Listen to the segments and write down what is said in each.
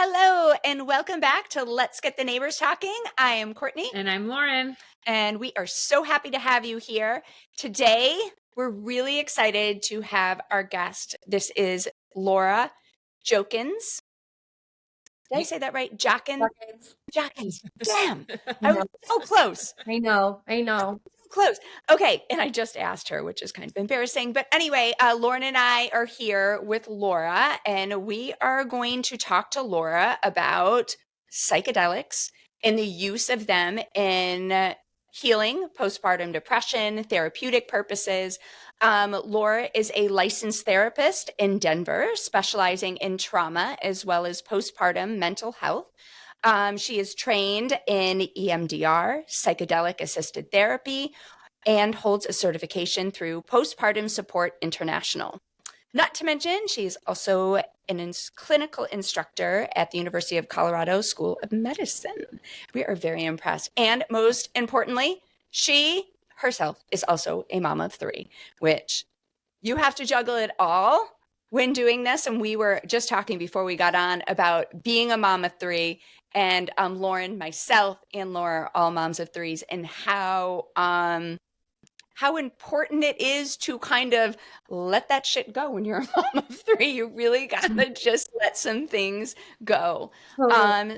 Hello, and welcome back to Let's Get the Neighbors Talking. I am Courtney, And I'm Lauren. and we are so happy to have you here. Today, we're really excited to have our guest. This is Laura Jokins. Did I say that right? Jokins? Jokins. Damn, I was so close. I know. Close. Okay. And I just asked her, which is kind of embarrassing. But anyway, Lauren and I are here with Laura, and we are going to talk to Laura about psychedelics and the use of them in healing postpartum depression, therapeutic purposes. Laura is a licensed therapist in Denver, specializing in trauma as well as postpartum mental health. She is trained in EMDR, psychedelic assisted therapy, and holds a certification through Postpartum Support International. Not to mention, she's also an clinical instructor at the University of Colorado School of Medicine. We are very impressed. And most importantly, she herself is also a mom of three, which you have to juggle it all when doing this. And we were just talking before we got on about being a mom of three. And Lauren, myself, and Laura are all moms of threes, and how important it is to kind of let that shit go when you're a mom of three. You really gotta just let some things go.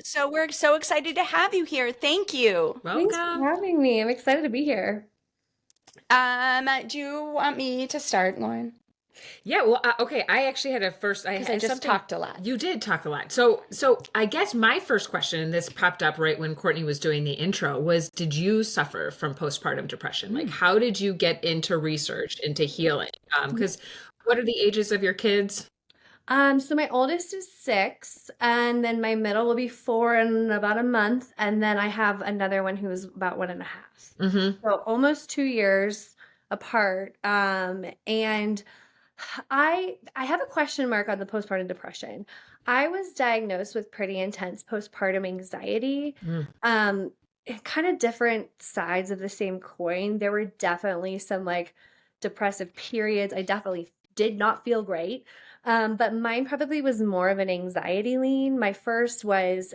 So we're so excited to have you here. Thank you. Thanks for having me. I'm excited to be here. Do you want me to start, Lauren? Yeah, well, okay. I actually had a first. I just talked a lot. You did talk a lot. So I guess my first question, and this popped up right when Courtney was doing the intro, was: did you suffer from postpartum depression? Like, how did you get into research, into healing? Because what are the ages of your kids? So my oldest is 6, and then my middle will be 4 in about a month, and then I have another one who is about 1.5. Mm-hmm. So almost 2 years apart. And I have a question mark on the postpartum depression. I was diagnosed with pretty intense postpartum anxiety. Kind of different sides of the same coin. There were definitely some like depressive periods. I definitely did not feel great. But mine probably was more of an anxiety lean. My first was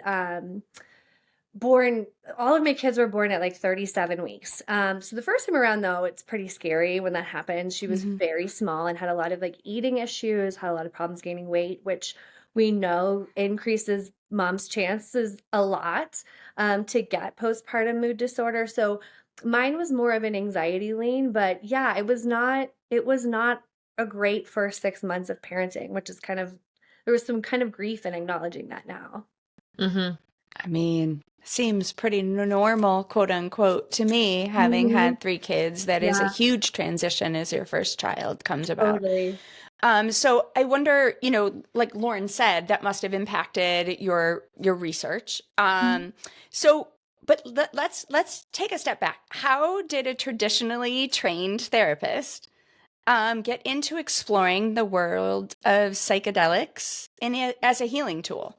born, all of my kids were born at like 37 weeks. So the first time around, though, it's pretty scary when that happened. She was very small and had a lot of like eating issues, had a lot of problems gaining weight, which we know increases mom's chances a lot to get postpartum mood disorder. So mine was more of an anxiety lean, but yeah, it was not a great first 6 months of parenting, which is there was some kind of grief in acknowledging that now. Mm-hmm. I mean, seems pretty normal, quote unquote, to me, having had 3 kids. That is a huge transition as your first child comes about. Totally. So I wonder, like Lauren said, that must have impacted your research. But let's take a step back. How did a traditionally trained therapist get into exploring the world of psychedelics as a healing tool?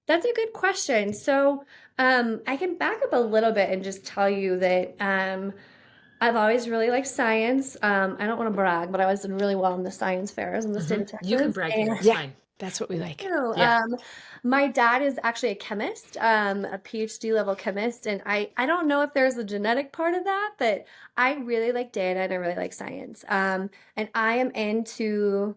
That's a good question. So I can back up a little bit and just tell you that I've always really liked science. I don't want to brag, but I was doing really well in the science fairs in the state of Texas. You can brag here. It's fine. That's what we like. My dad is actually a chemist, a PhD level chemist. And I don't know if there's a genetic part of that, but I really like data and I really like science. And I am into,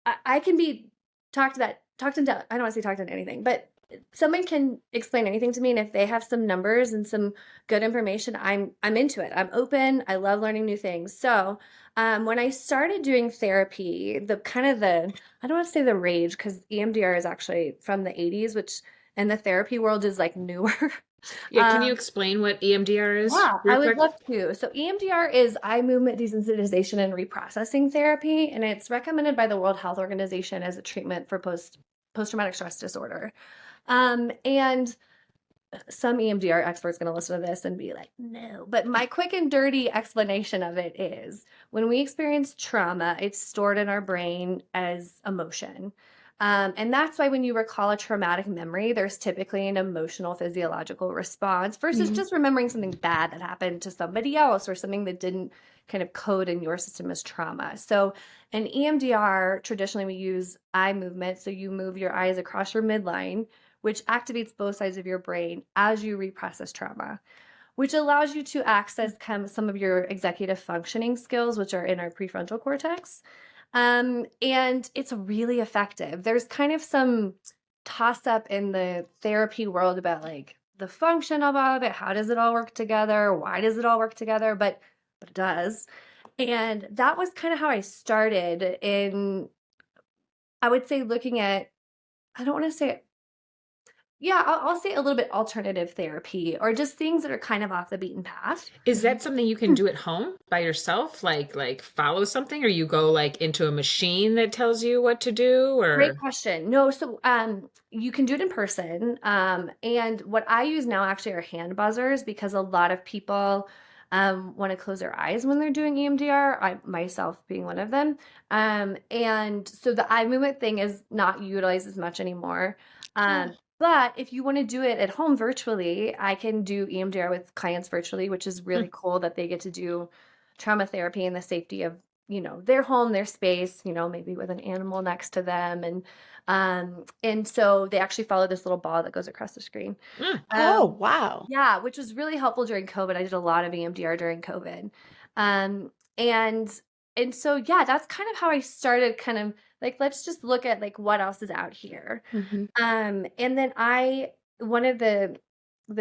I can be talked into, I don't want to say talked into anything, but someone can explain anything to me. And if they have some numbers and some good information, I'm into it. I'm open. I love learning new things. So when I started doing therapy, I don't want to say the rage, because EMDR is actually from the 80s, which in the therapy world is like newer. Yeah, can you explain what EMDR is? Yeah, I would love to. So EMDR is eye movement desensitization and reprocessing therapy, and it's recommended by the World Health Organization as a treatment for post-traumatic stress disorder. And some EMDR experts going to listen to this and be like, no. But my quick and dirty explanation of it is when we experience trauma, it's stored in our brain as emotion. And that's why when you recall a traumatic memory, there's typically an emotional physiological response versus Mhm. just remembering something bad that happened to somebody else or something that didn't kind of code in your system as trauma. So in EMDR, traditionally we use eye movement. So you move your eyes across your midline, which activates both sides of your brain as you reprocess trauma, which allows you to access kind of some of your executive functioning skills, which are in our prefrontal cortex. And it's really effective. There's kind of some toss up in the therapy world about like the function of all of it. How does it all work together? Why does it all work together? But it does. And that was kind of how I started in, I would say, looking at, I don't want to say, yeah, I'll say a little bit alternative therapy or just things that are kind of off the beaten path. Is that something you can do at home by yourself? Like follow something, or you go like into a machine that tells you what to do, Great or question. No, so you can do it in person. And what I use now actually are hand buzzers because a lot of people want to close their eyes when they're doing EMDR, I myself being one of them. And so the eye movement thing is not utilized as much anymore. oh, But if you want to do it at home virtually, I can do EMDR with clients virtually, which is hmm, really cool that they get to do trauma therapy in the safety of their home, their space, maybe with an animal next to them. And so they actually follow this little ball that goes across the screen. mm, Oh, Um, wow. yeah, which was really helpful during COVID. I did a lot of EMDR during COVID. Um, and and so yeah, that's kind of how I started kind of like let's just look at like what else is out here. Mhm. And then one of the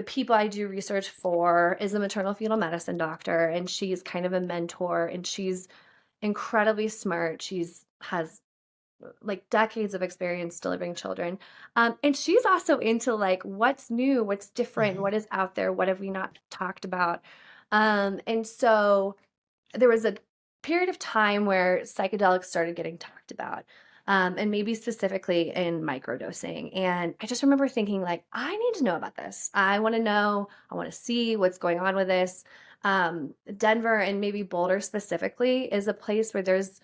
people I do research for is a maternal fetal medicine doctor, and she's kind of a mentor, and she's incredibly smart. She's has like decades of experience delivering children. And she's also into like what's new, what's different, mhm. what is out there, what have we not talked about. And so there was a period of time where psychedelics started getting talked about. And maybe specifically in microdosing. And I just remember thinking, like, I need to know about this. I want to know, I want to see what's going on with this. Denver and maybe Boulder specifically is a place where there's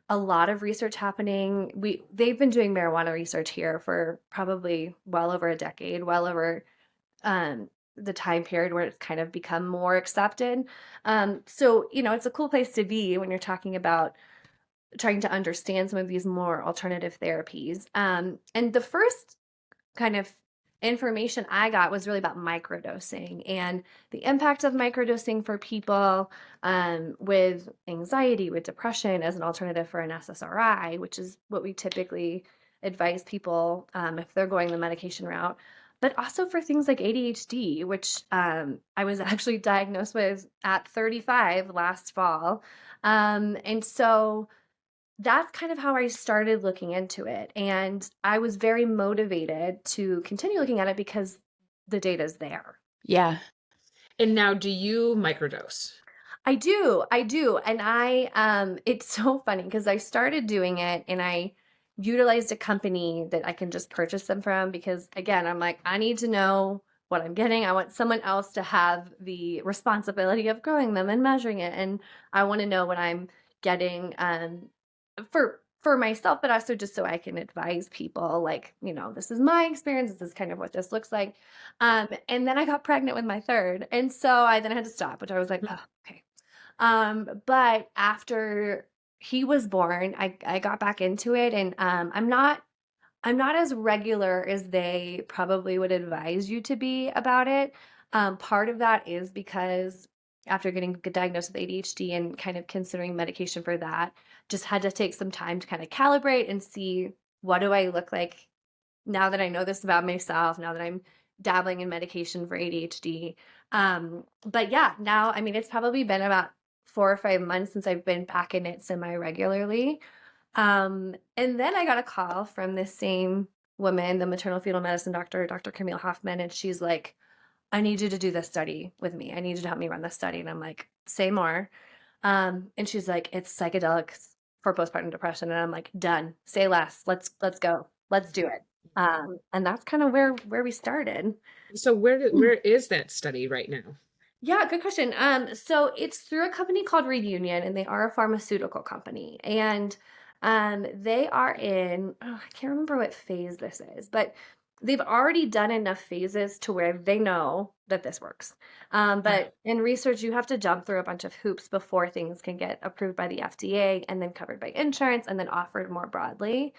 a lot of research happening. They've been doing marijuana research here for probably well over a decade, well over um, the time period where it's kind of become more accepted. So, it's a cool place to be when you're talking about trying to understand some of these more alternative therapies. And the first kind of information I got was really about microdosing and the impact of microdosing for people with anxiety, with depression as an alternative for an SSRI, which is what we typically advise people if they're going the medication route. But also for things like ADHD, which I was actually diagnosed with at 35 last fall. And so that's kind of how I started looking into it. And I was very motivated to continue looking at it because the data's there. Yeah. And now do you microdose? I do. And it's so funny because I started doing it and I utilized a company that I can just purchase them from because again, I'm like, I need to know what I'm getting. I want someone else to have the responsibility of growing them and measuring it. And I want to know what I'm getting for myself, but also just so I can advise people like, this is my experience. This is kind of what this looks like. And then I got pregnant with my third. And so I then had to stop, which I was like, oh, okay. But after he was born, I got back into it and I'm not as regular as they probably would advise you to be about it. Part of that is because after getting diagnosed with ADHD and kind of considering medication for that, just had to take some time to kind of calibrate and see what do I look like now that I know this about myself, now that I'm dabbling in medication for ADHD. But yeah, now, I mean, it's probably been about 4 or 5 months since I've been back in it semi regularly. And then I got a call from this same woman, the maternal fetal medicine doctor, Dr. Camille Hoffman, and she's like, I need you to do this study with me. I need you to help me run this study. And I'm like, say more. And she's like, it's psychedelics for postpartum depression. And I'm like, done. Say less. Let's go. Let's do it. And that's kind of where we started. So where is that study right now? Yeah, good question. So it's through a company called Reunion, and they are a pharmaceutical company. And They are in, oh, I can't remember what phase this is, but they've already done enough phases to where they know that this works. But in research, you have to jump through a bunch of hoops before things can get approved by the FDA and then covered by insurance and then offered more broadly.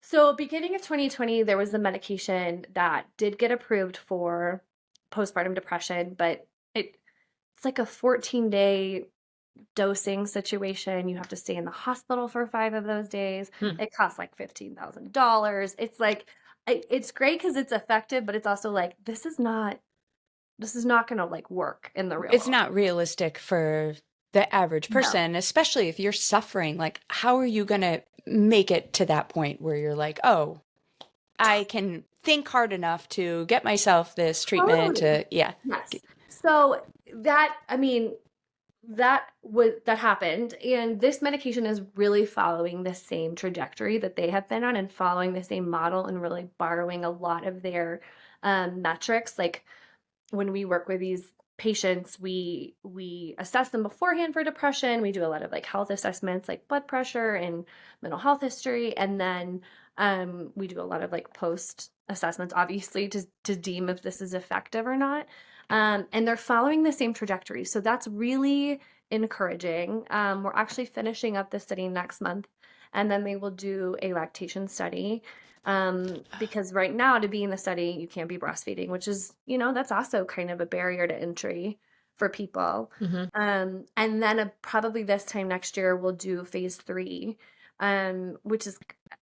So, beginning of 2020, there was a medication that did get approved for postpartum depression, but it's like a 14-day dosing situation. You have to stay in the hospital for 5 of those days. It costs like $15,000. It's like it's great because it's effective, but it's also like this is not going to like work in the real It's world. not realistic for the average No. person, especially if you're suffering. Like, how are you going to make it to that point where you're like, oh, I can think hard enough to get myself this treatment Totally. yeah. Yes. So that, I mean, that happened, and this medication is really following the same trajectory that they have been on and following the same model and really borrowing a lot of their metrics. Like when we work with these patients, we assess them beforehand for depression. We do a lot of like health assessments like blood pressure and mental health history, and then we do a lot of like post assessments, obviously, to deem if this is effective or not. And they're following the same trajectory. So that's really encouraging. We're actually finishing up the study next month, and then they will do a lactation study. Because right now, to be in the study, you can't be breastfeeding, which is, that's also kind of a barrier to entry for people. And then probably this time next year, we'll do phase 3, which is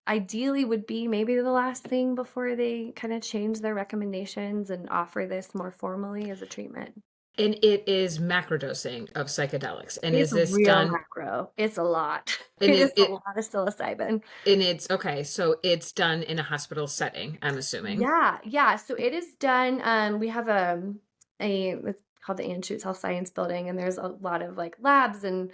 ideally would be maybe the last thing before they kind of change their recommendations and offer this more formally as a treatment. And it is macrodosing of psychedelics. And It's is this real done? macro. It's a lot. And It is a it lot of psilocybin. and it's okay. So it's done in a hospital setting, I'm assuming. Yeah. So it is done. We have it's called the Anschutz Health Science Building, and there's a lot of like labs and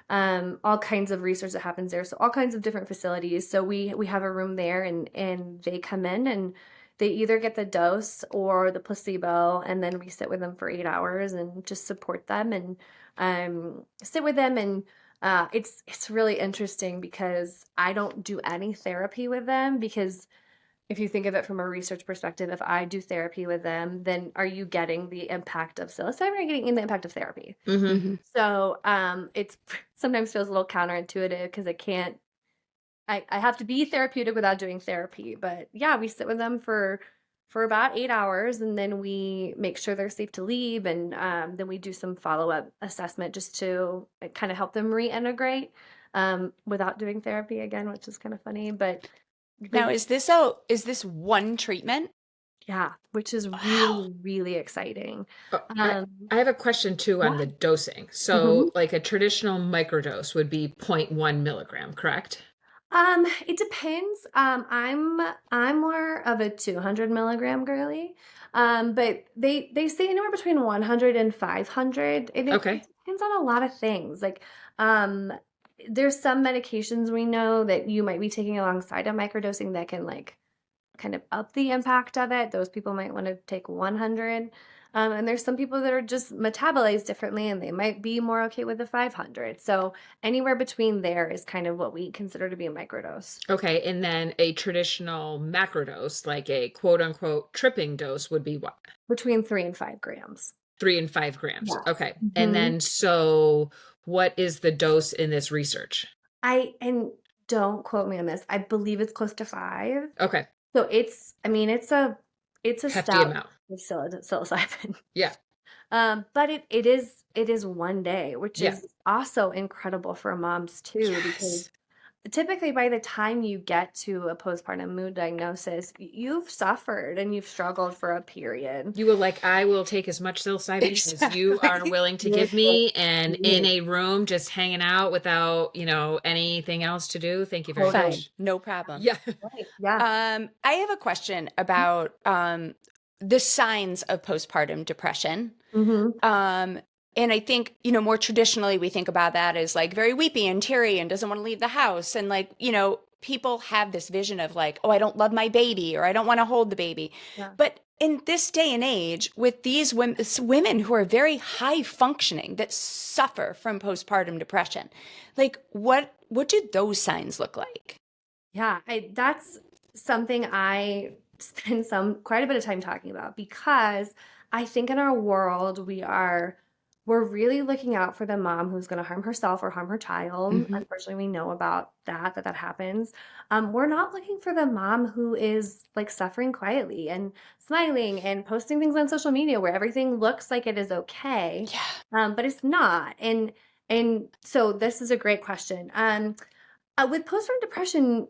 all kinds of research that happens there. So all kinds of different facilities. So we have a room there, and they come in and they either get the dose or the placebo, and then we sit with them for 8 hours and just support them and sit with them. And it's really interesting because I don't do any therapy with them, because if you think of it from a research perspective, if I do therapy with them, then are you getting the impact of psilocybin, or are you getting the impact of therapy? So it's sometimes feels a little counterintuitive because I have to be therapeutic without doing therapy. But yeah, we sit with them for about 8 hours, and then we make sure they're safe to leave, and then we do some follow-up assessment just to kind of help them reintegrate without doing therapy again, which is kind of funny. But Now, is this one treatment? yeah, which is really, really exciting. I have a question too on the dosing. So like a traditional microdose would be 0.1 milligram, correct? It depends. I'm more of a 200 milligram girly. But they say anywhere between 100 and 500. And it depends on a lot of things. Like, there's some medications we know that you might be taking alongside of microdosing that can like kind of up the impact of it. Those people might want to take 100. And there's some people that are just metabolized differently, and they might be more okay with the 500. So anywhere between there is kind of what we consider to be a microdose. Okay. And then a traditional macrodose, like a quote unquote tripping dose, would be what? Between 3 and 5 grams. 3 and 5 grams. Yeah. Okay. And then so what is the dose in this research? And don't quote me on this. I believe it's close to 5. Okay. So it's a Hefty stout amount. of psilocybin. Yeah. But it is one day, which is also incredible for moms too, because typically by the time you get to a postpartum mood diagnosis, you've suffered and you've struggled for a period. You were like, I will take as much psilocybin as you are willing to give me, and in a room just hanging out without, anything else to do. Thank you very much. No problem. Yeah. Right. Yeah. I have a question about the signs of postpartum depression. And I think, more traditionally we think about that as like very weepy and teary and doesn't want to leave the house. And like, people have this vision of like, oh, I don't love my baby, or I don't want to hold the baby. Yeah. But in this day and age, with these women who are very high functioning that suffer from postpartum depression, like what do those signs look like? Yeah, that's something I spend quite a bit of time talking about, because I think in our world we're really looking out for the mom who's going to harm herself or harm her child. Mm-hmm. Unfortunately, we know about that happens. We're not looking for the mom who is like suffering quietly and smiling and posting things on social media where everything looks like it is okay, Yeah. but it's not. And so this is a great question. With postpartum depression,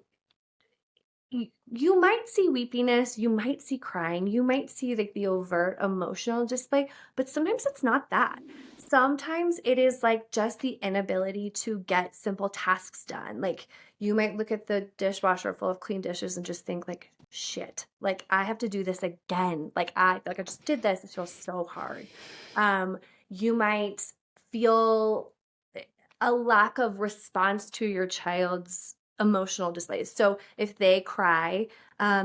you might see weepiness, you might see crying, you might see like the overt emotional display, but sometimes it's not that. Sometimes it is like just the inability to get simple tasks done. Like you might look at the dishwasher full of clean dishes and just think like, shit, like I have to do this again. Like I just did this. It feels so hard. You might feel a lack of response to your child's emotional displays. So if they cry,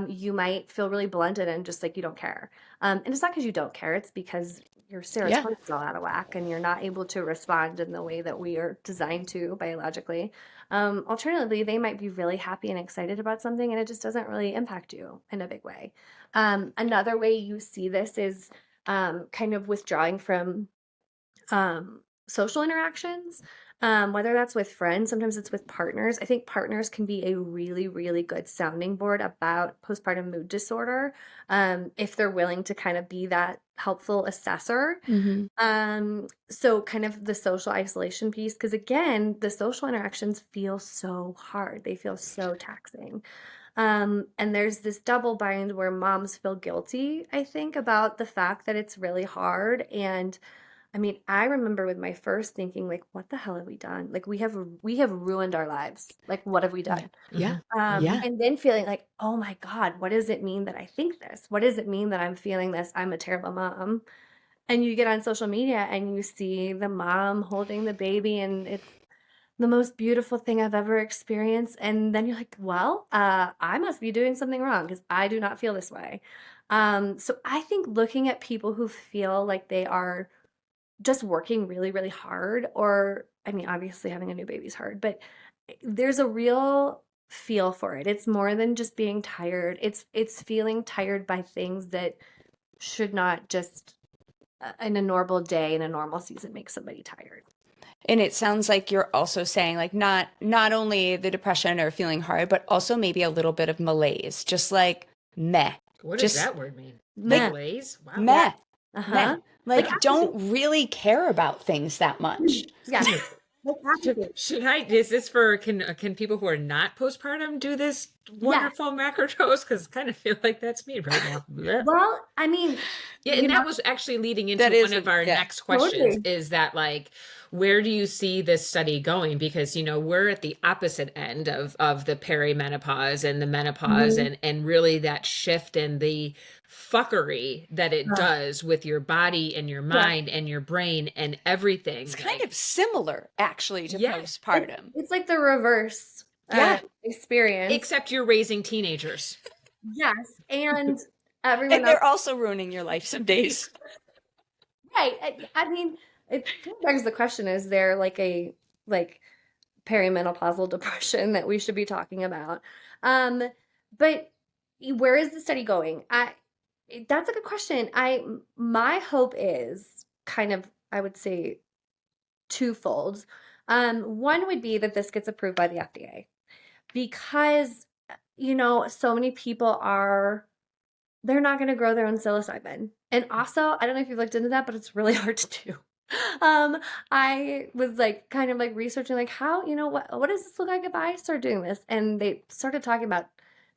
you might feel really blunted and just like you don't care. And it's not because you don't care, it's because your serotonin is all out of whack and you're not able to respond in the way that we are designed to biologically. Alternatively, they might be really happy and excited about something and it just doesn't really impact you in a big way. Another way you see this is kind of withdrawing from social interactions, whether that's with friends, sometimes it's with partners. I think partners can be a really, really good sounding board about postpartum mood disorder, if they're willing to kind of be that helpful assessor. So kind of the social isolation piece, because again, the social interactions feel so hard. They feel so taxing. And there's this double bind where moms feel guilty, I think, about the fact that it's really hard. And I mean, I remember with my first thinking, like, what the hell have we done? Like, we have ruined our lives. Like, what have we done? Yeah. Yeah. And then feeling like, oh my God, what does it mean that I think this? What does it mean that I'm feeling this? I'm a terrible mom. And you get on social media and you see the mom holding the baby, and it's the most beautiful thing I've ever experienced. And then you're like, well, I must be doing something wrong because I do not feel this way. So I think looking at people who feel like they are just working really, really hard, or I mean, obviously having a new baby is hard, but there's a real feel for it. It's more than just being tired. It's feeling tired by things that should not just in a normal day, in a normal season, make somebody tired. And it sounds like you're also saying like not only the depression or feeling hard, but also maybe a little bit of malaise, just like meh. What Just does that word mean? Meh. Malaise? Wow. meh. Uh-huh. Meh. Like Like, don't really care about things that much. Yeah. Should I? Is this for can people who are not postpartum do this wonderful macrodose? Because I kind of feel like that's me right now. Blech. Well, I mean, Yeah, you and that know, was actually leading into That is one of our yeah. next questions Totally. is that like where do you see this study going? Because we're at the opposite end of the perimenopause and the menopause and really that shift in the fuckery that it does with your body and your Yeah. mind and your brain and everything. It's kind of similar actually to Yeah. postpartum. It's like the reverse Yeah. experience. Except you're raising teenagers. Yes. And everyone And else. they're also ruining your life some days. Right. I mean, it begs the question, is there like a perimenopausal depression that we should be talking about? But where is the study going? That's a good question. My hope is kind of, I would say, twofold. One would be that this gets approved by the FDA because, so many people they're not going to grow their own psilocybin. And also, I don't know if you've looked into that, but it's really hard to do. I was like kind of like researching like how, what does this look like if I start doing this? And they started talking about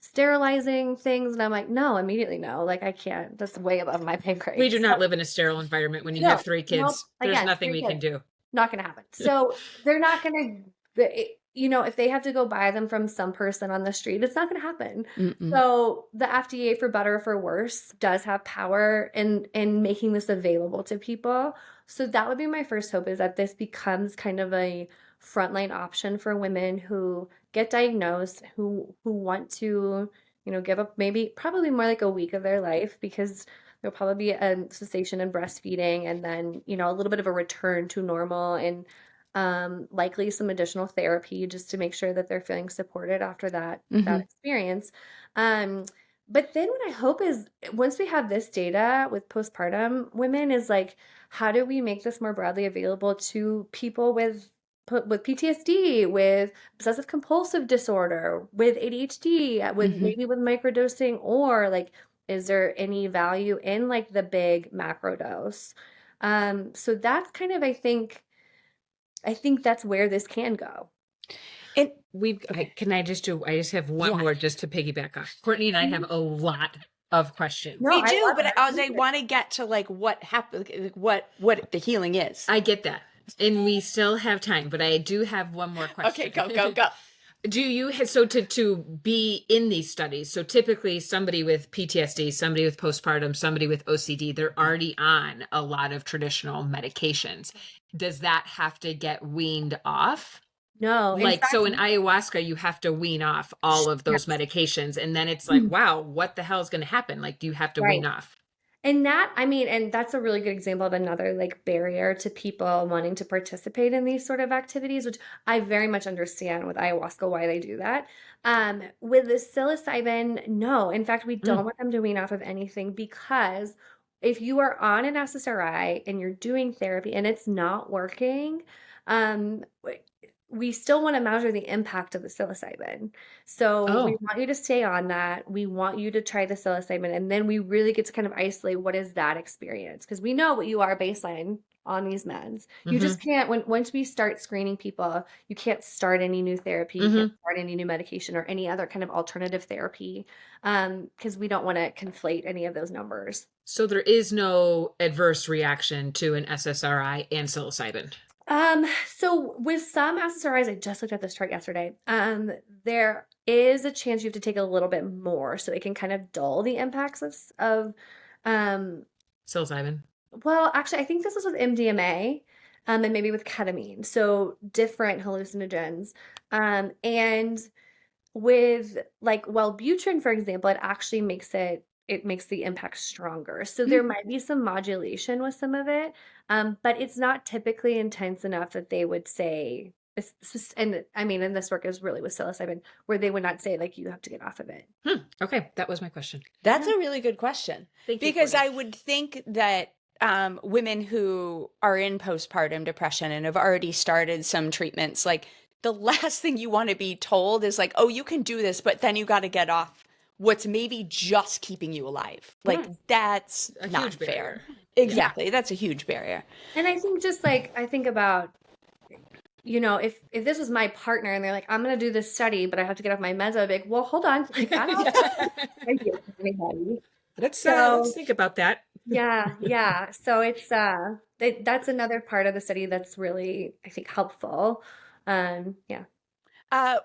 sterilizing things, and I'm like, no, immediately no. Like I can't. That's way above my pay grade. We do not live in a sterile environment when you No, have 3 kids. nope. There's Again, nothing 3 we can kids. do. Not going to happen. So they're not going to, if they have to go buy them from some person on the street, it's not going to happen. Mm-mm. So the FDA, for better or for worse, does have power in making this available to people. So that would be my first hope, is that this becomes kind of a frontline option for women who get diagnosed, who want to give up maybe probably more like a week of their life, because there'll probably be a cessation in breastfeeding, and then, a little bit of a return to normal, and likely some additional therapy just to make sure that they're feeling supported after that Mhm. experience. Um, but then what I hope is, once we have this data with postpartum women, is like, how do we make this more broadly available to people with PTSD, with obsessive compulsive disorder, with ADHD, with Mhm. maybe with microdosing, or like, is there any value in like the big macro dose? So that's kind of, I think that's where this can go. And I just have one yeah, more just to piggyback off. Courtney and I have Mhm. a lot of questions. No, we I do, love but it. I want to get to like what happened, like, what the healing is. I get that. And we still have time, but I do have one more Okay, question. go. Do you so to be in these studies? So typically somebody with PTSD, somebody with postpartum, somebody with OCD, they're already on a lot of traditional medications. Does that have to get weaned off? No, in Like, fact, so in ayahuasca, you have to wean off all of those yes. medications. And then it's like, wow, what the hell is going to happen? Like, do you have to Right. wean off? And that, I mean, and that's a really good example of another like barrier to people wanting to participate in these sort of activities, which I very much understand with ayahuasca why they do that. With the psilocybin, no. In fact, we don't Mm. want them to wean off of anything, because if you are on an SSRI and you're doing therapy and it's not working, um, we still want to measure the impact of the psilocybin. So we Oh, want you to stay on that. We want you to try the psilocybin, and then we really get to kind of isolate what is that experience, because we know what you are baseline on these meds. You mm-hmm, just can't, once we start screening people, you can't start any new therapy, you can't mm-hmm. start any new medication or any other kind of alternative therapy, because we don't want to conflate any of those numbers. So there is no adverse reaction to an SSRI and psilocybin. So with some SSRIs, I just looked at this chart yesterday. There is a chance you have to take a little bit more, so it can kind of dull the impacts um, Psilocybin. well, actually, I think this is with MDMA, and maybe with ketamine, so different hallucinogens. And with like Wellbutrin, for example, it makes the impact stronger. So there might be some modulation with some of it, but it's not typically intense enough that they would say, and I mean, and this work is really with psilocybin, where they would not say like you have to get off of it. Okay, that was my question. That's Yeah. a really good question, Thank you, because Courtney. I would think that women who are in postpartum depression and have already started some treatments, like the last thing you want to be told is like, oh, you can do this, but then you got to get off what's maybe just keeping you alive. Like, Right. that's A not huge fair. barrier. Yeah. Exactly. That's a huge barrier. And I think just like I think about, if this was my partner and they're like, I'm gonna do this study, but I have to get off my meds, I'd be like, well, hold on, like I don't idea for anybody. Let's So think about that. yeah. So it's that's another part of the study that's really, I think, helpful. Yeah.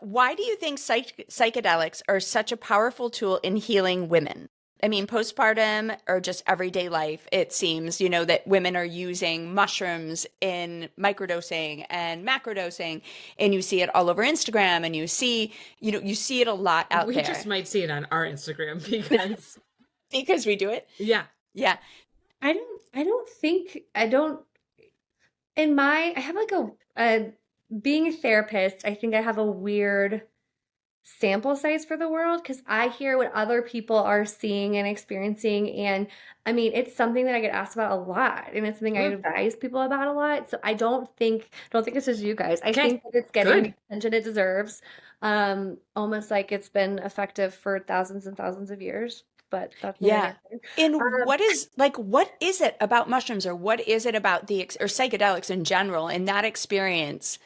Why do you think psychedelics are such a powerful tool in healing women? I mean, postpartum or just everyday life, it seems, that women are using mushrooms in microdosing and macrodosing, and you see it all over Instagram, and you see it a lot out We just there might see it on our Instagram because because we do it. yeah. Yeah. I don't I have like a being a therapist, I think I have a weird sample size for the world, because I hear what other people are seeing and experiencing. And I mean, it's something that I get asked about a lot, and it's something I Mm. advise people about a lot. So I don't think it's just you guys. I Okay, think that it's getting the good. attention it deserves. Almost like it's been effective for thousands and thousands of years. But that's my Yeah. answer. And Um, what is it about mushrooms, or what is it about or psychedelics in general in that experience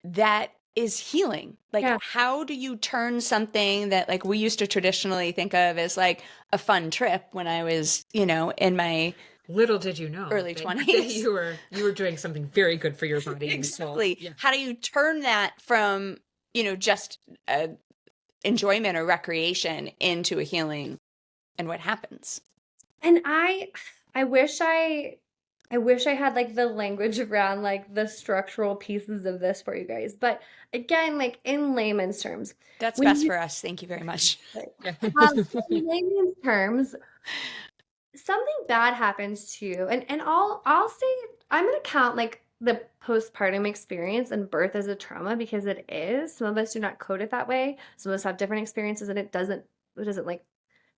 that is healing? Like, yeah. how do you turn something that like we used to traditionally think of as like a fun trip when I was, in my Little did you know early that 20s? you were doing something very good for your body and soul. Exactly. Yeah. How do you turn that from, just enjoyment or recreation into a healing, and what happens? And I wish I wish I had like the language around like the structural pieces of this for you guys. But again, like in layman's terms, That's when best you for us. Thank you very much. Yeah. in layman's terms, something bad happens to you, and I'll say I'm gonna count like the postpartum experience and birth as a trauma because it is. Some of us do not code it that way. Some of us have different experiences, and it doesn't like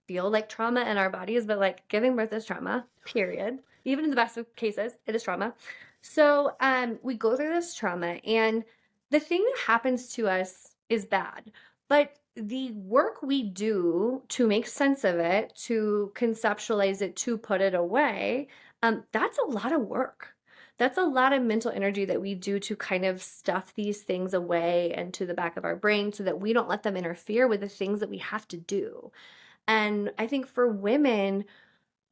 feel like trauma in our bodies, but like giving birth is trauma, period. Even in the best of cases, it is trauma. So we go through this trauma, and the thing that happens to us is bad. But the work we do to make sense of it, to conceptualize it, to put it away, that's a lot of work. That's a lot of mental energy that we do to kind of stuff these things away into the back of our brain so that we don't let them interfere with the things that we have to do. And I think for women,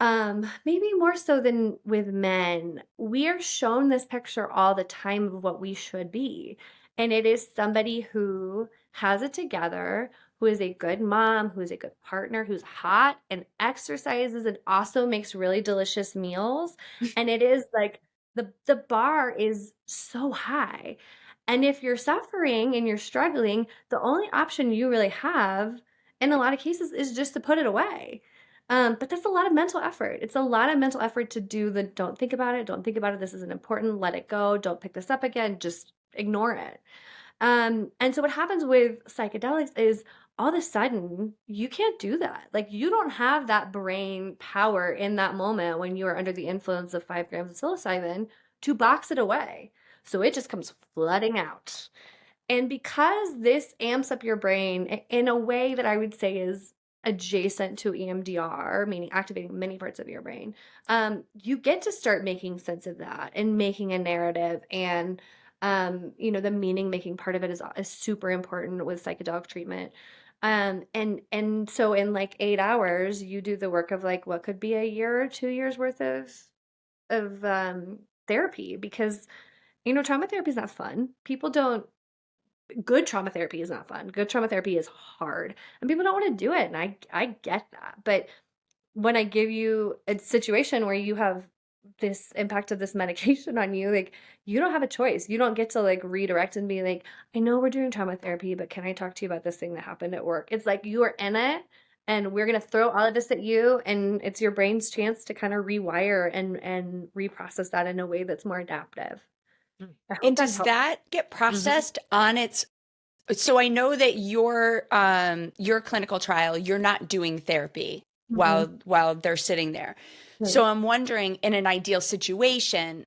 maybe more so than with men, we are shown this picture all the time of what we should be. And it is somebody who has it together, who is a good mom, who is a good partner, who's hot and exercises and also makes really delicious meals. And it is like the bar is so high. And if you're suffering and you're struggling, the only option you really have in a lot of cases is just to put it away. But that's a lot of mental effort. It's a lot of mental effort to do the don't think about it, don't think about it, this isn't important, let it go, don't pick this up again, just ignore it. And so what happens with psychedelics is all of a sudden you can't do that. Like you don't have that brain power in that moment when you are under the influence of 5 grams of psilocybin to box it away. So it just comes flooding out. And because this amps up your brain in a way that I would say is adjacent to EMDR, meaning activating many parts of your brain, you get to start making sense of that and making a narrative. And, the meaning making part of it is super important with psychedelic treatment. And so in like 8 hours, you do the work of like what could be a year or 2 years worth of therapy because trauma therapy is not fun. People don't Good trauma therapy is not fun. Good trauma therapy is hard, and people don't want to do it, and I get that. But when I give you a situation where you have this impact of this medication on you, like you don't have a choice. You don't get to like redirect and be like, I know we're doing trauma therapy, but can I talk to you about this thing that happened at work? It's like you are in it and we're gonna throw all of this at you, and it's your brain's chance to kind of rewire and reprocess that in a way that's more adaptive. I hope And that's does helpful. that get Mhm. processed on its so I know that your clinical trial, you're not doing therapy Mhm. while they're sitting there. Right. So I'm wondering, in an ideal situation,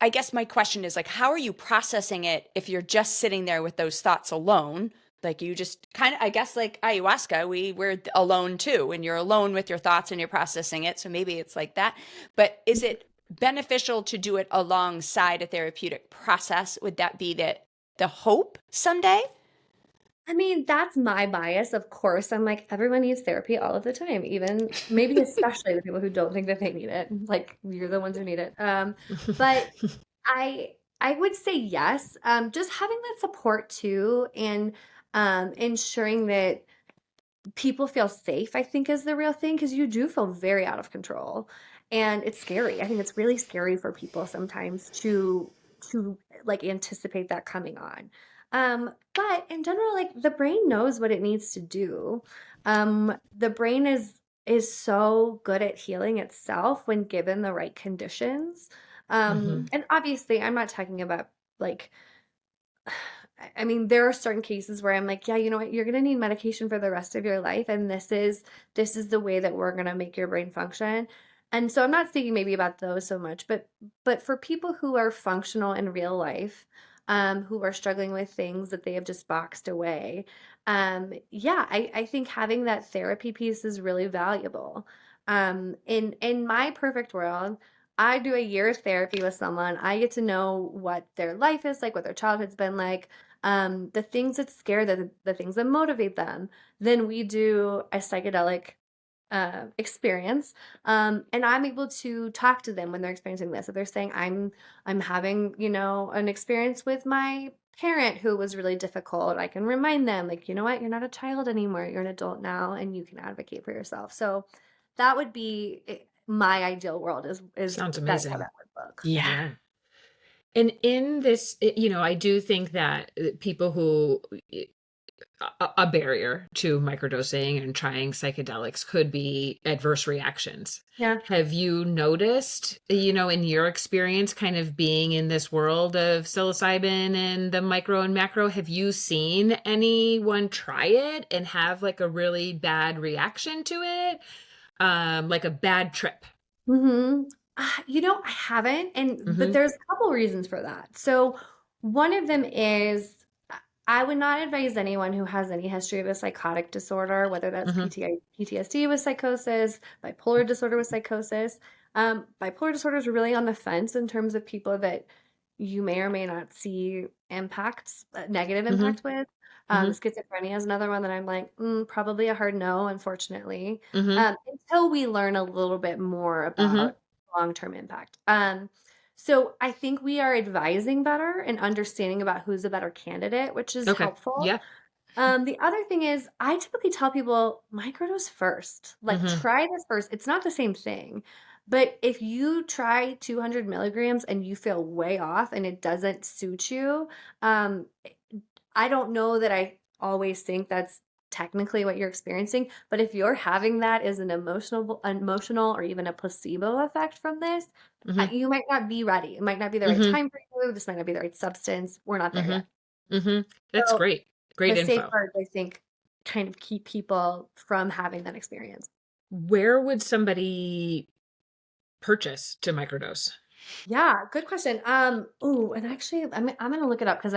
I guess my question is like, how are you processing it if you're just sitting there with those thoughts alone? Like you just kind of, I guess, like ayahuasca, we're alone too, and you're alone with your thoughts and you're processing it. So maybe it's like that. But is it beneficial to do it alongside a therapeutic process? Would that be the hope someday? I mean, that's my bias. Of course, I'm like, everyone needs therapy all of the time, even maybe especially the people who don't think that they need it. Like, you're the ones who need it. But I I would say yes. Just having that support too, and ensuring that people feel safe, I think is the real thing because you do feel very out of control. And it's scary. I think it's really scary for people sometimes to like anticipate that coming on. But in general, like the brain knows what it needs to do. The brain is so good at healing itself when given the right conditions. Mhm. And obviously, I'm not talking about like I mean, there are certain cases where I'm like, yeah, you know what, you're gonna need medication for the rest of your life, and this is the way that we're gonna make your brain function. And so I'm not thinking maybe about those so much, but for people who are functional in real life, who are struggling with things that they have just boxed away, yeah, I think having that therapy piece is really valuable. In my perfect world, I do a year of therapy with someone. I get to know what their life is like, what their childhood's been like, the things that scare them, the things that motivate them. Then we do a psychedelic experience, and I'm able to talk to them when they're experiencing this. If they're saying I'm having an experience with my parent who was really difficult, I can remind them like, you know what, you're not a child anymore, you're an adult now, and you can advocate for yourself. So that would be my ideal world is Sounds that's how amazing. that would look. Yeah. And in this, I do think that people who a barrier to microdosing and trying psychedelics could be adverse reactions. Yeah. Have you noticed, in your experience, kind of being in this world of psilocybin and the micro and macro, have you seen anyone try it and have like a really bad reaction to it? Like a bad trip? Mm-hmm. I haven't, but Mm-hmm. there's a couple reasons for that. So one of them is I would not advise anyone who has any history of a psychotic disorder, whether that's Mm-hmm. PTSD with psychosis, bipolar disorder with psychosis. Bipolar disorder is really on the fence in terms of people that you may or may not see impacts, negative Mm-hmm. impact with. Mm-hmm. Schizophrenia is another one that I'm like, probably a hard no, unfortunately, Mm-hmm. until we learn a little bit more Mm-hmm. about long-term impact. So I think we are advising better and understanding about who's a better candidate, which is Okay. helpful. Yeah. The other thing is I typically tell people microdose first. Like Mm-hmm. try this first. It's not the same thing. But if you try 200 milligrams and you feel way off and it doesn't suit you, um, I don't know that I always think that's technically what you're experiencing, but if you're having that as an emotional or even a placebo effect from this, Mm-hmm. you might not be ready. It might not be the right Mm-hmm. time for you. This might not be the right substance. We're not there yet. Mm-hmm. Mm-hmm. That's So great. the Great info. safeguards, I think, kind of keep people from having that experience. Where would somebody purchase to microdose? Yeah, good question. And actually, I'm gonna look it up because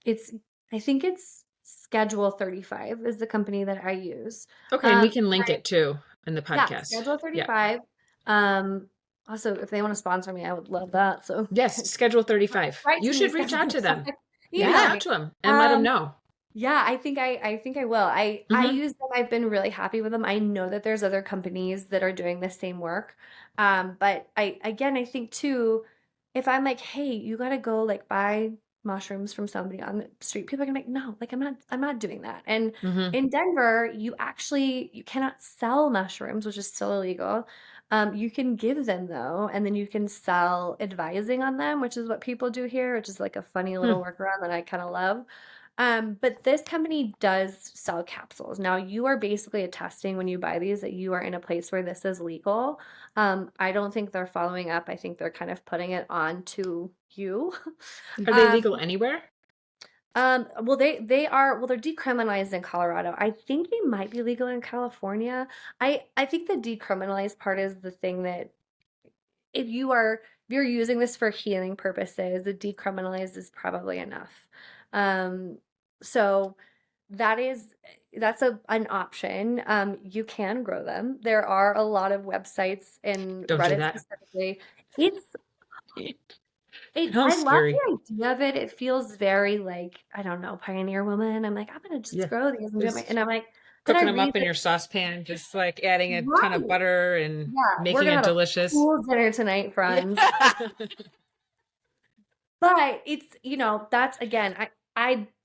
it's I think it's Schedule 35 is the company that I use. Okay, and we Um, can link it too in the yeah, podcast. Schedule Yeah. 35. Um, Also, if they want to sponsor me, I would love that. So Yes, Schedule 35. write You to me, should reach Schedule out to 35. them. Reach Email out me. to them and let them Um, know. Yeah, I think I will. I Mm-hmm. use them. I've been really happy with them. I know that there's other companies that are doing the same work. But I think too, if I'm like, hey, you gotta go like buy mushrooms from somebody on the street, people are gonna be like, no, like I'm not doing that. And Mm-hmm. in Denver, you cannot sell mushrooms, which is still illegal. You can give them though, and then you can sell advising on them, which is what people do here, which is like a funny little workaround that I kind of love. But this company does sell capsules. Now, you are basically attesting when you buy these that you are in a place where this is legal. I don't think they're following up. I think they're kind of putting it on to you. Are they legal anywhere? Well, they're decriminalized in Colorado. I think they might be legal in California. I think the decriminalized part is the thing that if you're using this for healing purposes, the decriminalized is probably enough. Um, so that's an option. You can grow them. There are a lot of websites and Don't do Reddit that. specifically. It's I Sounds love scary. the idea of it. It feels very like, I don't know, pioneer woman. I'm like, I'm gonna just Yeah. grow these and do Just and I'm like, then I cooking them read up in it. your saucepan, just like adding a ton of Right. butter and Yeah, we're making gonna it have a delicious. cool dinner tonight, friends. Yeah. But it's, that's again,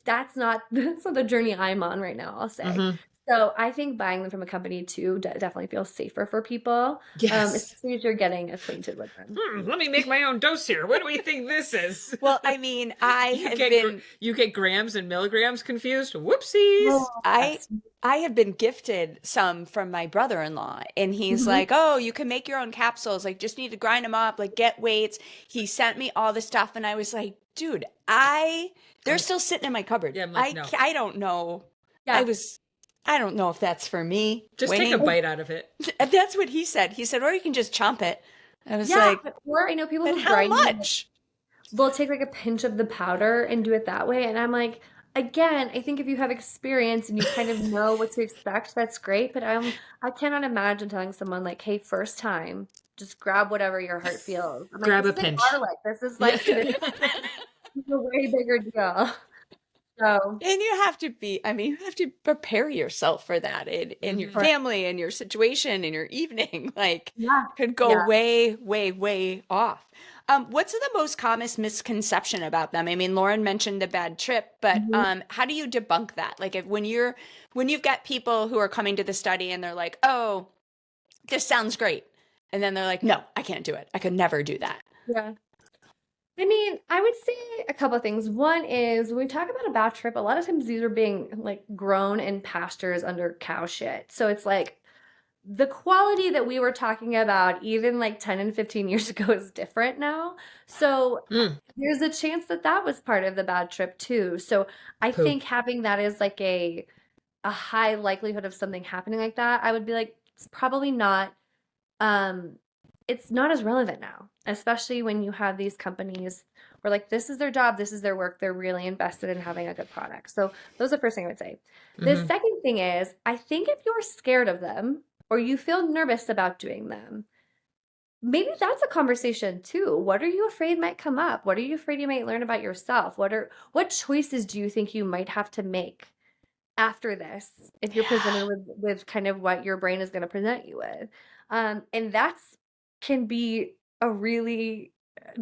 that's not the journey I'm on right now, I'll say. Mm-hmm. So I think buying them from a company too definitely feels safer for people, Yes. especially as you're getting acquainted with them. Let me make my own dose here. What do we think this is? Well, I mean, I have been You get grams and milligrams confused. Whoopsies. Oh, I yes. I have been gifted some from my brother-in-law, and he's Mhm. like, "Oh, you can make your own capsules. Like, just need to grind them up, like get weights." He sent me all the stuff, and I was like, "Dude, they're still sitting in my cupboard. Yeah, I'm like, no. I don't know. Yeah. I don't know if that's for me. Just take a bite out of it. That's what he said. He said, or you can just chomp it. I was Yeah, like, or I know people but who how grind them, much? they'll take like a pinch of the powder and do it that way. And I'm like, again, I think if you have experience and you kind of know what to expect, that's great. But I cannot imagine telling someone like, hey, first time, just grab whatever your heart feels. I'm like, Grab this a isn't pinch. garlic. This is like Yeah. this is a way bigger deal. So And you have to you have to prepare yourself for that in your Mhm. Correct. family and your situation and your evening. Like, yeah. could go Yeah. way, way, way off. What's the most common misconception about them? I mean, Lauren mentioned the bad trip, but Mhm. how do you debunk that? Like, when you've got people who are coming to the study and they're like, "Oh, this sounds great," And then they're like, no, I can't do it. I could never do that. Yeah. I mean, I would say a couple of things. One is when we talk about a bad trip, a lot of times these are being like grown in pastures under cow shit. So it's like the quality that we were talking about even like 10 and 15 years ago is different now. So Mm, there's a chance that that was part of the bad trip too. So I poo. think having that as like a high likelihood of something happening like that, I would be like, it's probably not um it's not as relevant now, especially when you have these companies where like this is their job, this is their work, they're really invested in having a good product. So those are the first thing I would say. The Hmm. second thing is, I think if you're scared of them or you feel nervous about doing them, maybe that's a conversation too. What are you afraid might come up? What are you afraid you might learn about yourself? What choices do you think you might have to make after this if you're Yeah. presented with kind of what your brain is going to present you with? And that's can be a really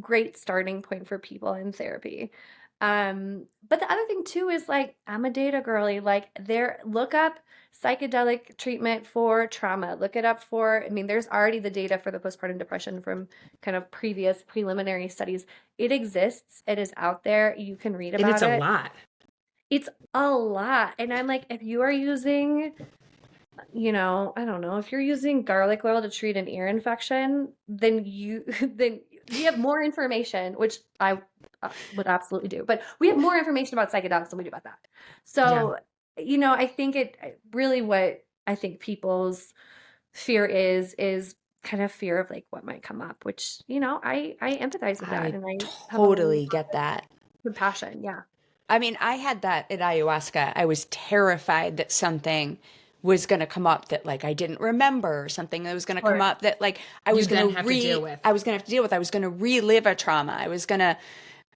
great starting point for people in therapy. But the other thing too is like I'm a data girly. Like there, look up psychedelic treatment for trauma. Look it up for, I mean, there's already the data for the postpartum depression from kind of previous preliminary studies. It exists. It is out there. You can read And it's about a it. lot. It's a lot. And I'm like, if you are using, I don't know, if you're using garlic oil to treat an ear infection, then you then we have more information, which I would absolutely do. But we have more information about psychedelics than we do about that. Yeah. So, I think it really what I think people's fear is kind of fear of like what might come up, which, I empathize with that I and I have a lot totally get of that. compassion. Yeah. I mean, I had that at ayahuasca. I was terrified that something was going to come up that like I didn't remember, or something that was going to come Or up that like You then have to deal with. I was going to have to deal with. I was going to relive a trauma. I was going to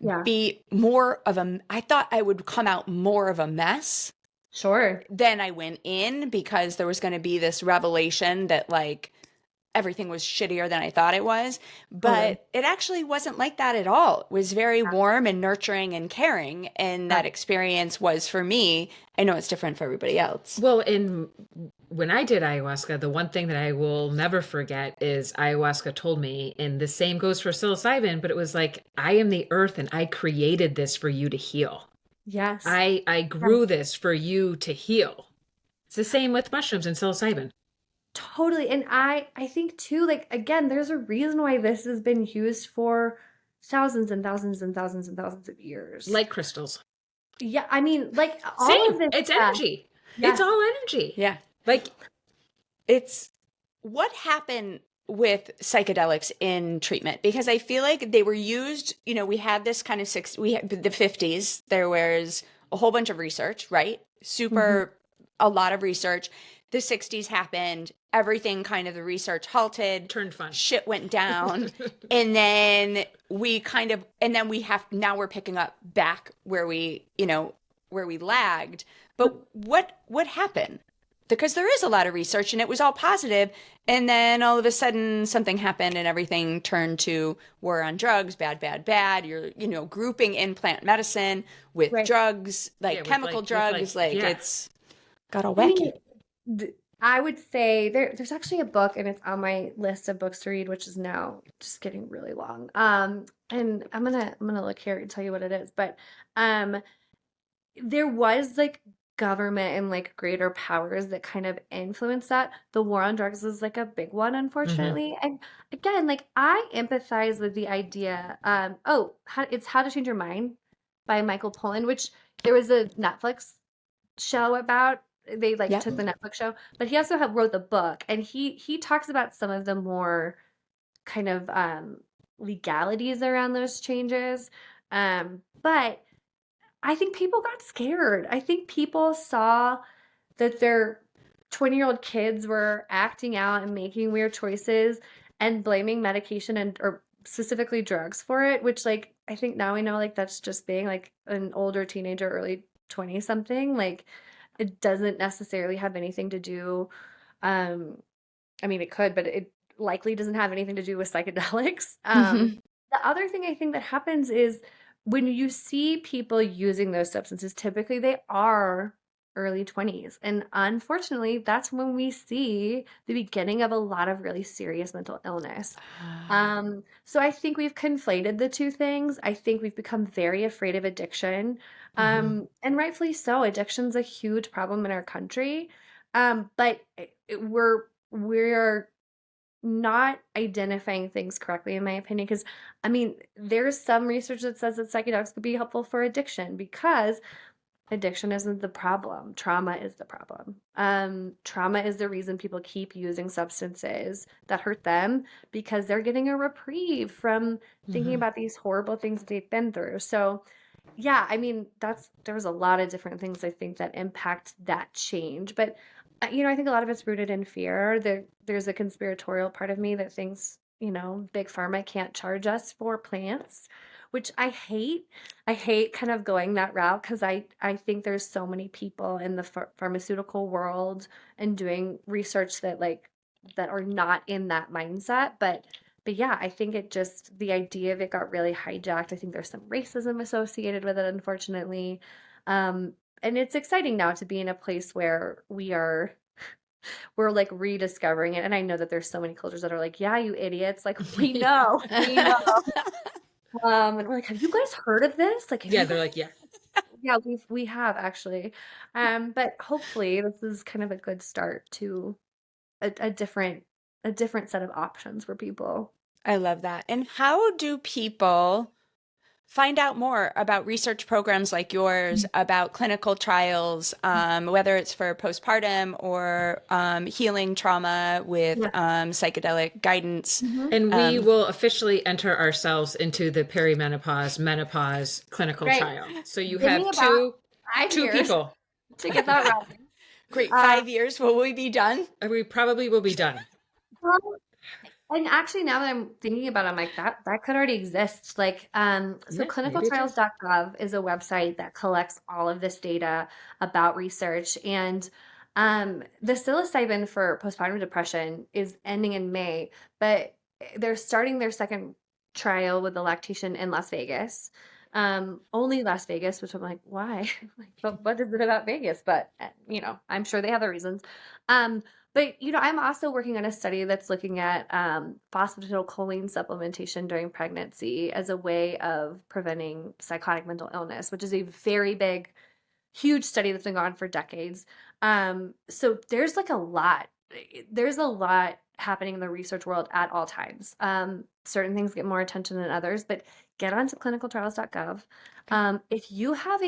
yeah, be more of a, I thought I would come out more of a mess sure. than I went in, because there was going to be this revelation that like everything was shittier than I thought it was. Totally. But it actually wasn't like that at all. It was very warm and nurturing and caring. And that Right. experience was, for me, I know it's different for everybody else. Well, when I did ayahuasca, the one thing that I will never forget is ayahuasca told me, and the same goes for psilocybin, but it was like, I am the earth and I created this for you to heal. Yes. I Right. grew this for you to heal. It's the same with mushrooms and psilocybin. Totally. And I think too, like again, there's a reason why this has been used for thousands and thousands and thousands and thousands of years. Like crystals. Yeah, I mean, like all of Same. this It's stuff. energy. It's Yes. all energy. Yeah. Like, It's what happened with psychedelics in treatment, because I feel like they were used, we had this kind of we had the 50s, there was a whole bunch of research, right? Mhm. Super, a lot of research. The 60s happened, everything kind of, the research halted, turned fun. shit went down. And then now we're picking up back where where we lagged. But what happened? Because there is a lot of research and it was all positive, and then all of a sudden something happened and everything turned to war on drugs, bad, bad, bad. You're grouping in plant medicine with Right. drugs, like Yeah, chemical drugs, like yeah. it's got all I mean, wacky. I would say there's actually a book and it's on my list of books to read, which is now just getting really long. And I'm gonna look here and tell you what it is. But um there was like government and like greater powers that kind of influence that. The war on drugs is like a big one, Hmm. unfortunately. And again, like I empathize with the idea. It's How to Change Your Mind by Michael Pollan, which there was a Netflix show about. They like Yep. took the Netflix show, but he also wrote the book, and he talks about some of the more kind of legalities around those changes. But I think people got scared. I think people saw that their 20-year-old kids were acting out and making weird choices and blaming medication or specifically drugs for it, which like I think now we know like that's just being like an older teenager, early 20 something. Like it doesn't necessarily have anything to do um I mean it could, but it likely doesn't have anything to do with psychedelics. Hmm. The other thing I think that happens is when you see people using those substances, typically they are early 20s. And unfortunately, that's when we see the beginning of a lot of really serious mental illness. So I think we've conflated the two things. I think we've become very afraid of addiction. And rightfully so. Addiction's a huge problem in our country. But we're not identifying things correctly, in my opinion, because I mean, there's some research that says that psychedelics could be helpful for addiction because addiction isn't the problem. Trauma is the problem. Trauma is the reason people keep using substances that hurt them because they're getting a reprieve from thinking about these horrible things they've been through. So, yeah, I mean, there's a lot of different things I think that impact that change. But, I think a lot of it's rooted in fear. There's a conspiratorial part of me that thinks, big pharma can't charge us for plants, which I hate. I hate kind of going that route because I think there's so many people in the pharmaceutical world and doing research that are not in that mindset. But yeah, I think the idea of it got really hijacked. I think there's some racism associated with it, unfortunately. And it's exciting now to be in a place where we're like rediscovering it. And I know that there's so many cultures that are like, yeah, you idiots. Like, we know, we know. And we're like, have you guys heard of this? Like, They're like, yeah. Yeah, we have actually. But hopefully this is kind of a good start to a different set of options for people. I love that. And how do people find out more about research programs like yours, about clinical trials, whether it's for postpartum or healing trauma with psychedelic guidance? And we will officially enter ourselves into the menopause clinical trial. So you Give have me two about 5 years people. to get that right. Great. 5 years. Will we be done? We probably will be done. Well, and actually, now that I'm thinking about it, I'm like, that could already exist. Like, so clinicaltrials.gov is a website that collects all of this data about research. And the psilocybin for postpartum depression is ending in May, but they're starting their second trial with the lactation in Las Vegas. Only Las Vegas, which I'm like, why? But what is it about Vegas? But I'm sure they have their reasons. But I'm also working on a study that's looking at phosphatidylcholine supplementation during pregnancy as a way of preventing psychotic mental illness, which is a very big, huge study that's been going on for decades. So there's like a lot. There's a lot happening in the research world at all times. Certain things get more attention than others, but get onto clinicaltrials.gov. If you have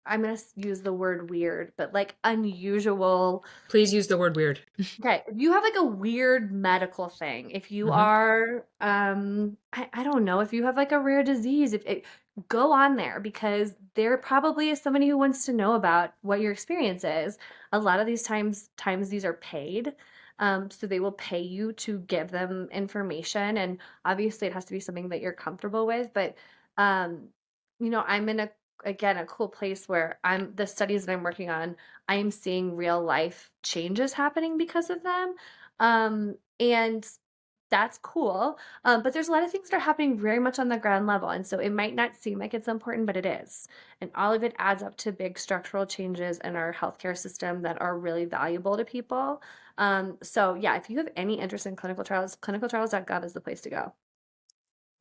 I'm going to use the word weird, but like unusual. Please use the word weird. Okay. If you have like a weird medical thing, if you are, I don't know, if you have like a rare disease, go on there because there probably is somebody who wants to know about what your experience is. A lot of these times these are paid. So they will pay you to give them information. And obviously it has to be something that you're comfortable with. But, I'm in a cool place where the studies that I'm working on, I am seeing real life changes happening because of them. And that's cool. But there's a lot of things that are happening very much on the ground level. And so it might not seem like it's important, but it is. And all of it adds up to big structural changes in our healthcare system that are really valuable to people. So yeah, if you have any interest in clinical trials, clinicaltrials.gov is the place to go.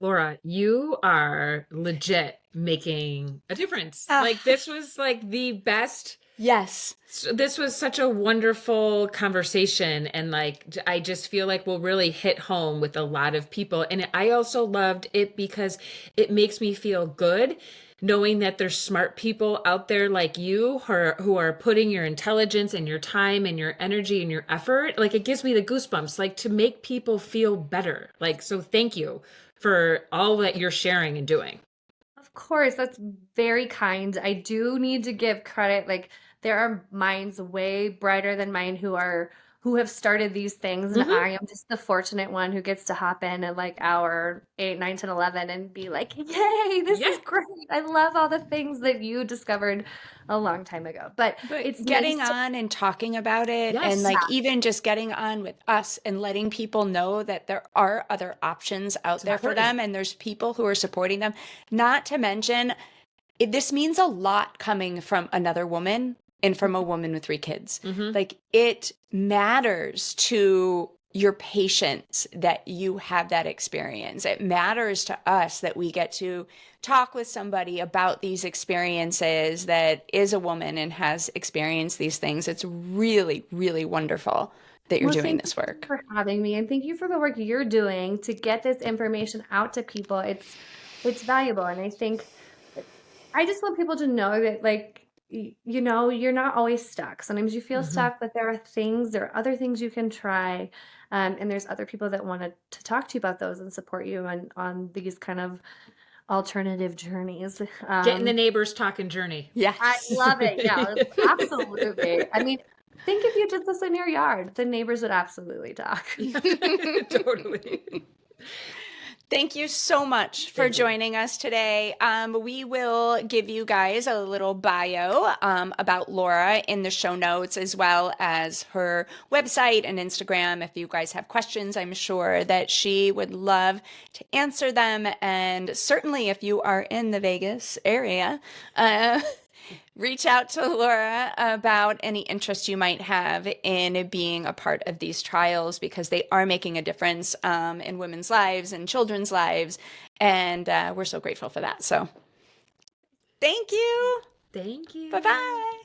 Laura, you are legit making a difference. Like this was like the best. Yes. This was such a wonderful conversation. And like, I just feel like we'll really hit home with a lot of people. And I also loved it because it makes me feel good knowing that there's smart people out there like you who are putting your intelligence and your time and your energy and your effort. Like it gives me the goosebumps, like to make people feel better. Like, so thank you for all that you're sharing and doing. Of course, that's very kind. I do need to give credit. Like there are minds way brighter than mine who have started these things. And I am just the fortunate one who gets to hop in at like hour 8, 9, 10, 11 and be like, yay, this is great. I love all the things that you discovered a long time ago. But it's getting nice on and talking about it and like even just getting on with us and letting people know that there are other options out there for them and there's people who are supporting them. Not to mention, this means a lot coming from another woman and from a woman with 3 kids. Mhm. Like, it matters to your patients that you have that experience. It matters to us that we get to talk with somebody about these experiences that is a woman and has experienced these things. It's really, really wonderful that you're Well, doing thank this you work. for having me, and thank you for the work you're doing to get this information out to people. It's valuable, and I think I just want people to know that, like, you know, you're not always stuck. Sometimes you feel Mhm. stuck, but there are other things you can try, and there's other people that want to talk to you about those and support you on these kind of alternative journeys. Getting the neighbors talking journey. I Yes. love it. Yeah, absolutely. I mean, think if you did this in your yard, the neighbors would absolutely talk. Totally. Thank you so much for Thank you. joining us today. We will give you guys a little bio about Laura in the show notes, as well as her website and Instagram. If you guys have questions, I'm sure that she would love to answer them. And certainly, if you are in the Vegas area, reach out to Laura about any interest you might have in being a part of these trials, because they are making a difference in women's lives and children's lives. And we're so grateful for that. So thank you. Thank you. Bye-bye.